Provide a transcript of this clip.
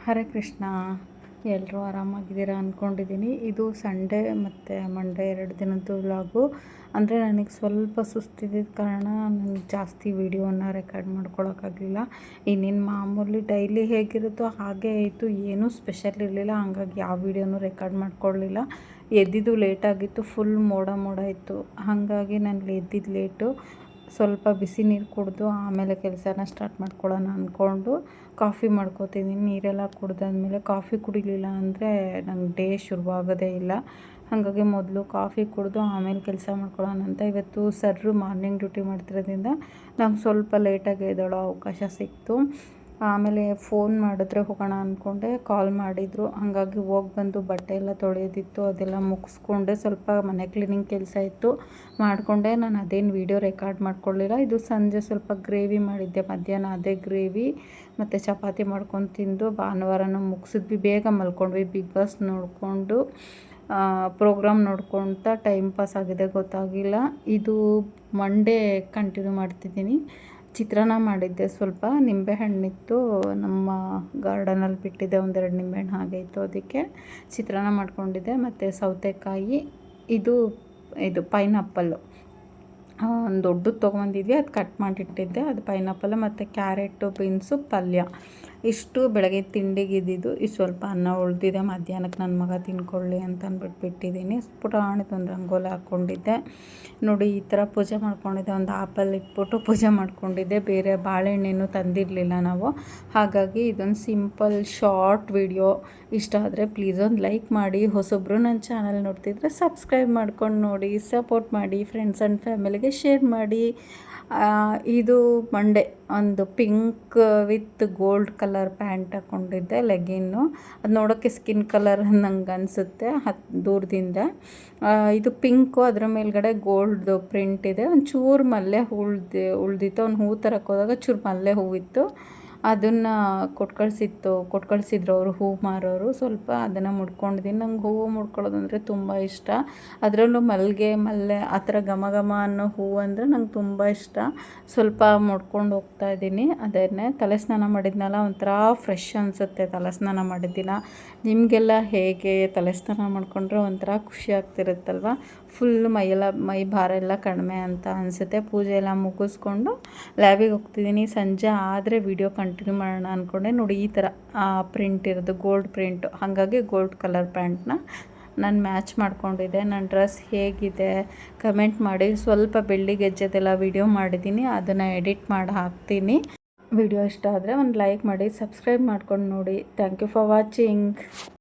ಹರೇ ಕೃಷ್ಣ. ಎಲ್ಲರೂ ಆರಾಮಾಗಿದ್ದೀರಾ ಅಂದ್ಕೊಂಡಿದ್ದೀನಿ. ಇದು ಸಂಡೇ ಮತ್ತು ಮಂಡೇ 2 ದಿನದ್ದು ವ್ಲಾಗು. ಅಂದರೆ ನನಗೆ ಸ್ವಲ್ಪ ಸುಸ್ತಿದ್ದ ಕಾರಣ ನನಗೆ ಜಾಸ್ತಿ ವೀಡಿಯೋನ ರೆಕಾರ್ಡ್ ಮಾಡ್ಕೊಳಕ್ಕಾಗಲಿಲ್ಲ. ಇನ್ನೇನು ಮಾಮೂಲಿ ಡೈಲಿ ಹೇಗಿರುತ್ತೋ ಹಾಗೇ ಇತ್ತು, ಏನೂ ಸ್ಪೆಷಲ್ ಇರಲಿಲ್ಲ. ಹಂಗಾಗಿ ಯಾವ ವೀಡಿಯೋನೂ ರೆಕಾರ್ಡ್ ಮಾಡ್ಕೊಳ್ಳಿಲ್ಲ. ಎದ್ದಿದ್ದು ಲೇಟಾಗಿತ್ತು, ಫುಲ್ ಮೋಡ ಇತ್ತು. ಹಾಗಾಗಿ ನಾನು ಎದ್ದಿದ್ದು ಲೇಟು. ಸ್ವಲ್ಪ ಬಿಸಿ ನೀರು ಕುಡಿದು ಆಮೇಲೆ ಕೆಲಸನ ಸ್ಟಾರ್ಟ್ ಮಾಡ್ಕೊಳ್ಳೋಣ ಅಂದ್ಕೊಂಡು ಕಾಫಿ ಮಾಡ್ಕೋತಿದ್ದೀನಿ. ನೀರೆಲ್ಲ ಕುಡ್ದಾದ್ಮೇಲೆ ಕಾಫಿ ಕುಡಿಲಿಲ್ಲ ಅಂದರೆ ನಂಗೆ ಡೇ ಶುರುವಾಗೋದೇ ಇಲ್ಲ. ಹಾಗಾಗಿ ಮೊದಲು ಕಾಫಿ ಕುಡಿದು ಆಮೇಲೆ ಕೆಲಸ ಮಾಡ್ಕೊಳ್ಳೋಣ ಅಂತ. ಇವತ್ತು ಸರ್ರು ಮಾರ್ನಿಂಗ್ ಡ್ಯೂಟಿ ಮಾಡ್ತಿರೋದ್ರಿಂದ ನಂಗೆ ಸ್ವಲ್ಪ ಲೇಟಾಗಿ ಎದ್ದೇಳೋ ಅವಕಾಶ ಸಿಕ್ತು. ಆಮೇಲೆ ಫೋನ್ ಮಾಡಿದ್ರೆ ಹೋಗೋಣ ಅಂದ್ಕೊಂಡೆ, ಕಾಲ್ ಮಾಡಿದರು. ಹಾಗಾಗಿ ಹೋಗಿ ಬಂದು ಬಟ್ಟೆ ಎಲ್ಲ ತೊಳೆಯೋದಿತ್ತು, ಅದೆಲ್ಲ ಮುಗಿಸ್ಕೊಂಡೆ. ಸ್ವಲ್ಪ ಮನೆ ಕ್ಲೀನಿಂಗ್ ಕೆಲಸ ಇತ್ತು, ಮಾಡಿಕೊಂಡೆ. ನಾನು ಅದೇನು ವೀಡಿಯೋ ರೆಕಾರ್ಡ್ ಮಾಡ್ಕೊಳ್ಳಿಲ್ಲ. ಇದು ಸಂಜೆ ಸ್ವಲ್ಪ ಗ್ರೇವಿ ಮಾಡಿದ್ದೆ, ಮಧ್ಯಾಹ್ನ ಅದೇ ಗ್ರೇವಿ ಮತ್ತು ಚಪಾತಿ ಮಾಡ್ಕೊಂಡು ತಿಂದು ಭಾನುವಾರನೂ ಮುಗಿಸಿದ್ವಿ. ಬೇಗ ಮಲ್ಕೊಂಡ್ವಿ. ಬಿಗ್ ಬಾಸ್ ನೋಡಿಕೊಂಡು ಪ್ರೋಗ್ರಾಮ್ ನೋಡ್ಕೊತ ಟೈಮ್ ಪಾಸ್ ಆಗಿದೆ, ಗೊತ್ತಾಗಿಲ್ಲ. ಇದು ಮಂಡೇ ಕಂಟಿನ್ಯೂ ಮಾಡ್ತಿದ್ದೀನಿ. ಚಿತ್ರಾನ್ನ ಮಾಡಿದ್ದೆ. ಸ್ವಲ್ಪ ನಿಂಬೆಹಣ್ಣಿತ್ತು, ನಮ್ಮ ಗಾರ್ಡನಲ್ಲಿ ಬಿಟ್ಟಿದ್ದೆ, 1-2 ನಿಂಬೆಹಣ್ಣು ಹಾಗೆ ಇತ್ತು, ಅದಕ್ಕೆ ಚಿತ್ರಾನ್ನ ಮಾಡ್ಕೊಂಡಿದ್ದೆ. ಮತ್ತು ಸೌತೆಕಾಯಿ, ಇದು ಪೈನಾಪಲ್ಲು ಒಂದು ದೊಡ್ಡದು ತೊಗೊಂಡಿದ್ವಿ, ಅದು ಕಟ್ ಮಾಡಿಟ್ಟಿದ್ದೆ. ಅದು ಪೈನಾಪಲ್ಲು ಮತ್ತು ಕ್ಯಾರೆಟು, ಬೀನ್ಸು ಪಲ್ಯ. ಇಷ್ಟು ಬೆಳಗ್ಗೆ ತಿಂಡಿಗೆ ಇದ್ದಿದ್ದು. ಇದು ಸ್ವಲ್ಪ ಅನ್ನ ಉಳಿದಿದೆ, ಮಧ್ಯಾಹ್ನಕ್ಕೆ ನನ್ನ ಮಗ ತಿನ್ಕೊಳ್ಳಿ ಅಂತ ಅಂದ್ಬಿಟ್ಟು ಬಿಟ್ಟಿದ್ದೀನಿ. ಪುಟಾಣಿದೊಂದು ರಂಗೋಲಿ ಹಾಕ್ಕೊಂಡಿದ್ದೆ. ನೋಡಿ, ಈ ಥರ ಪೂಜೆ ಮಾಡ್ಕೊಂಡಿದ್ದೆ. ಒಂದು ಆಪಲ್ ಇಟ್ಬಿಟ್ಟು ಪೂಜೆ ಮಾಡ್ಕೊಂಡಿದ್ದೆ. ಬೇರೆ ಬಾಳೆಹಣ್ಣೇನು ತಂದಿರಲಿಲ್ಲ ನಾವು. ಹಾಗಾಗಿ ಇದೊಂದು ಸಿಂಪಲ್ ಶಾರ್ಟ್ ವಿಡಿಯೋ. ಇಷ್ಟ ಆದರೆ ಪ್ಲೀಸ್ ಒಂದು ಲೈಕ್ ಮಾಡಿ. ಹೊಸೊಬ್ಬರು ನನ್ನ ಚಾನಲ್ ನೋಡ್ತಿದ್ರೆ ಸಬ್ಸ್ಕ್ರೈಬ್ ಮಾಡ್ಕೊಂಡು ನೋಡಿ, ಸಪೋರ್ಟ್ ಮಾಡಿ. ಫ್ರೆಂಡ್ಸ್ ಆ್ಯಂಡ್ ಫ್ಯಾಮಿಲಿಗೆ ಶೇರ್ ಮಾಡಿ. ಇದು ಮಂಡೇ ಒಂದು pink with gold colour pant ಹಾಕ್ಕೊಂಡಿದ್ದೆ, ಲೆಗ್ಗಿನ್ನು. ಅದು ನೋಡೋಕ್ಕೆ ಸ್ಕಿನ್ ಕಲರ್ ನಂಗೆ ಅನಿಸುತ್ತೆ ದೂರದಿಂದ. ಇದು ಪಿಂಕು, ಅದರ ಮೇಲ್ಗಡೆ ಗೋಲ್ಡ್ ಪ್ರಿಂಟ್ ಇದೆ. ಒಂಚೂರು ಮಲ್ಲೆ ಉಳ್ದಿತ್ತು. ಅವ್ನು ಹೂ ತರಕ್ಕೆ ಹೋದಾಗ ಚೂರು ಮಲ್ಲೆ ಹೂವಿತ್ತು, ಅದನ್ನು ಕೊಟ್ಕಳಿಸಿದ್ರು ಅವರು, ಹೂ ಮಾರೋರು. ಸ್ವಲ್ಪ ಅದನ್ನು ಮುಡ್ಕೊಂಡಿದ್ದೀನಿ. ನಂಗೆ ಹೂವು ಮುಡ್ಕೊಳ್ಳೋದು ಅಂದರೆ ತುಂಬ ಇಷ್ಟ. ಅದರಲ್ಲೂ ಮಲ್ಲಿಗೆ, ಮಲ್ಲೆ ಆ ಥರ ಘಮ ಘಮ ಅನ್ನೋ ಹೂವು ಅಂದರೆ ನಂಗೆ ತುಂಬ ಇಷ್ಟ. ಸ್ವಲ್ಪ ಮುಡ್ಕೊಂಡು ಹೋಗ್ತಾಯಿದ್ದೀನಿ. ಅದನ್ನೇ ತಲೆ ಸ್ನಾನ ಮಾಡಿದ್ನಲ್ಲ, ಒಂಥರ ಫ್ರೆಶ್ ಅನಿಸುತ್ತೆ ತಲೆ ಸ್ನಾನ ಮಾಡಿದ್ದಿನ. ನಿಮಗೆಲ್ಲ ಹೇಗೆ ತಲೆ ಸ್ನಾನ ಮಾಡಿಕೊಂಡ್ರೆ ಒಂಥರ ಖುಷಿ ಆಗ್ತಿರುತ್ತಲ್ವ? ಫುಲ್ ಮೈ ಭಾರ ಎಲ್ಲ ಕಡಿಮೆ ಅಂತ ಅನಿಸುತ್ತೆ. ಪೂಜೆ ಎಲ್ಲ ಮುಗಿಸ್ಕೊಂಡು ಲ್ಯಾಬಿಗೆ ಹೋಗ್ತಿದ್ದೀನಿ. ಸಂಜೆ ಆದರೆ ವಿಡಿಯೋ ಕಂಟಿನ್ಯೂ ಮಾಡೋಣ ಅಂದ್ಕೊಂಡೆ. ನೋಡಿ, ಈ ಥರ ಪ್ರಿಂಟ್ ಇರೋದು, ಗೋಲ್ಡ್ ಪ್ರಿಂಟು. ಹಾಗಾಗಿ ಗೋಲ್ಡ್ ಕಲರ್ ಪ್ಯಾಂಟ್ನ ನಾನು ಮ್ಯಾಚ್ ಮಾಡ್ಕೊಂಡಿದ್ದೆ. ನನ್ನ ಡ್ರೆಸ್ ಹೇಗಿದೆ ಕಮೆಂಟ್ ಮಾಡಿ. ಸ್ವಲ್ಪ ಬೆಳ್ಳಿ ಗೆಜ್ಜೆದೆಲ್ಲ ವಿಡಿಯೋ ಮಾಡಿದ್ದೀನಿ, ಅದನ್ನು ಎಡಿಟ್ ಮಾಡಿ ಹಾಕ್ತೀನಿ. ವಿಡಿಯೋ ಇಷ್ಟ ಆದರೆ ಒಂದು ಲೈಕ್ ಮಾಡಿ, ಸಬ್ಸ್ಕ್ರೈಬ್ ಮಾಡ್ಕೊಂಡು ನೋಡಿ. Thank you for watching.